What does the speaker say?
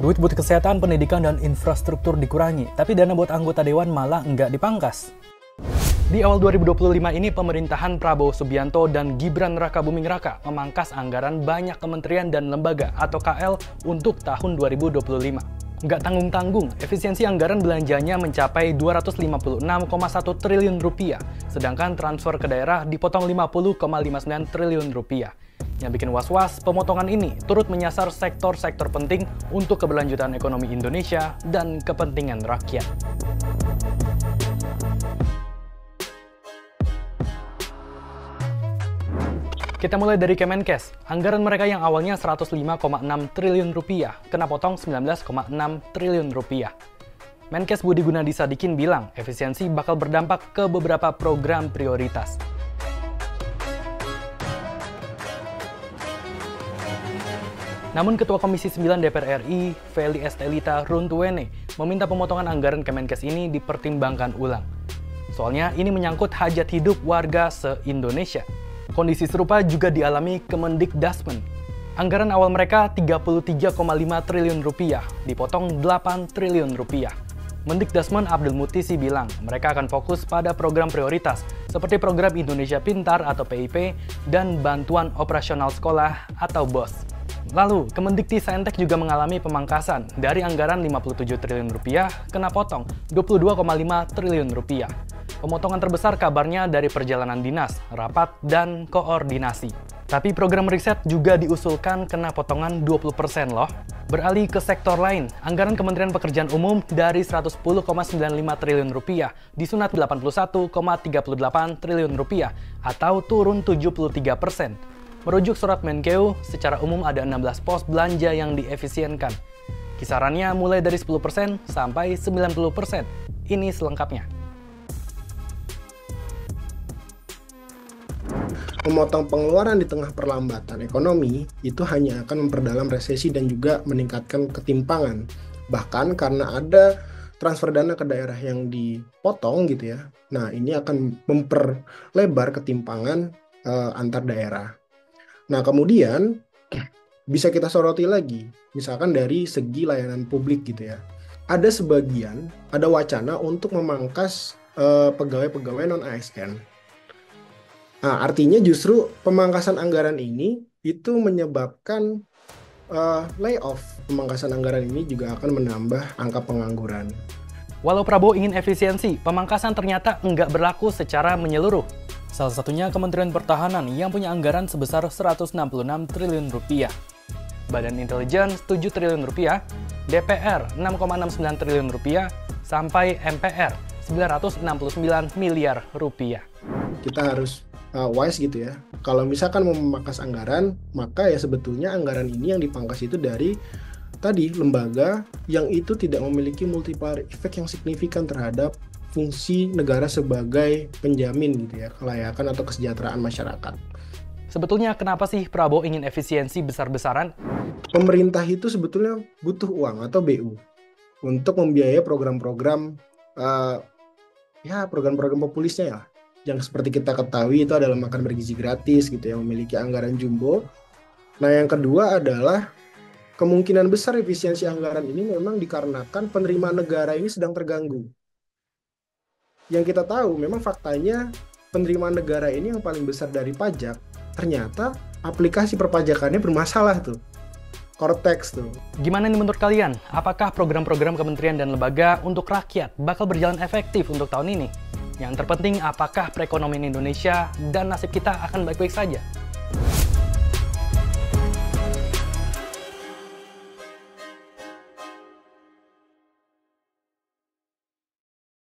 Duit buat kesehatan, pendidikan, dan infrastruktur dikurangi, tapi dana buat anggota dewan malah nggak dipangkas. Di awal 2025 ini, pemerintahan Prabowo Subianto dan Gibran Rakabuming Raka memangkas anggaran banyak kementerian dan lembaga atau KL untuk tahun 2025. Nggak tanggung-tanggung, efisiensi anggaran belanjanya mencapai 256,1 triliun rupiah, sedangkan transfer ke daerah dipotong 50,59 triliun rupiah. Yang bikin was-was, pemotongan ini turut menyasar sektor-sektor penting untuk keberlanjutan ekonomi Indonesia dan kepentingan rakyat. Kita mulai dari Kemenkes. Anggaran mereka yang awalnya 105,6 triliun rupiah, kena potong 19,6 triliun rupiah. Menkes Budi Gunadi Sadikin bilang, efisiensi bakal berdampak ke beberapa program prioritas. Namun Ketua Komisi 9 DPR RI, Feli Estelita Runtuwene, meminta pemotongan anggaran Kemenkes ini dipertimbangkan ulang. Soalnya ini menyangkut hajat hidup warga se-Indonesia. Kondisi serupa juga dialami Kemendikdasmen. Anggaran awal mereka 33,5 triliun rupiah, dipotong 8 triliun rupiah. Mendikdasmen Abdul Mutisi bilang mereka akan fokus pada program prioritas seperti program Indonesia Pintar atau PIP dan bantuan operasional sekolah atau BOS. Lalu, Kemendikti-Saintek juga mengalami pemangkasan dari anggaran 57 triliun rupiah kena potong 22,5 triliun rupiah. Pemotongan terbesar kabarnya dari perjalanan dinas, rapat, dan koordinasi. Tapi program riset juga diusulkan kena potongan 20% loh. Beralih ke sektor lain, anggaran Kementerian Pekerjaan Umum dari 110,95 triliun rupiah disunat 81,38 triliun rupiah atau turun 73%. Merujuk surat Menkeu, secara umum ada 16 pos belanja yang diefisienkan. Kisarannya mulai dari 10% sampai 90%. Ini selengkapnya. Memotong pengeluaran di tengah perlambatan ekonomi itu hanya akan memperdalam resesi dan juga meningkatkan ketimpangan. Bahkan karena ada transfer dana ke daerah yang dipotong gitu ya. Nah, ini akan memperlebar ketimpangan antar daerah. Nah, kemudian bisa kita soroti lagi, misalkan dari segi layanan publik gitu ya. Ada wacana untuk memangkas pegawai-pegawai non-ASN. Nah, artinya justru pemangkasan anggaran ini itu menyebabkan layoff. Pemangkasan anggaran ini juga akan menambah angka pengangguran. Walau Prabowo ingin efisiensi, pemangkasan ternyata nggak berlaku secara menyeluruh. Salah satunya Kementerian Pertahanan yang punya anggaran sebesar 166 triliun rupiah. Badan Intelijen 7 triliun rupiah, DPR 6,69 triliun rupiah, sampai MPR 969 miliar rupiah. Kita harus wise gitu ya. Kalau misalkan mau memangkas anggaran, maka ya sebetulnya anggaran ini yang dipangkas itu dari tadi lembaga yang itu tidak memiliki multiplier effect yang signifikan terhadap fungsi negara sebagai penjamin gitu ya, kelayakan atau kesejahteraan masyarakat. Sebetulnya kenapa sih Prabowo ingin efisiensi besar-besaran? Pemerintah itu sebetulnya butuh uang atau BU untuk membiayai program-program program-program populisnya ya. Yang seperti kita ketahui itu adalah makan bergizi gratis gitu yang memiliki anggaran jumbo. Nah, yang kedua adalah kemungkinan besar efisiensi anggaran ini memang dikarenakan penerimaan negara ini sedang terganggu. Yang kita tahu memang faktanya penerimaan negara ini yang paling besar dari pajak, ternyata aplikasi perpajakannya bermasalah tuh. Cortex tuh. Gimana nih menurut kalian? Apakah program-program kementerian dan lembaga untuk rakyat bakal berjalan efektif untuk tahun ini? Yang terpenting, apakah perekonomian Indonesia dan nasib kita akan baik-baik saja?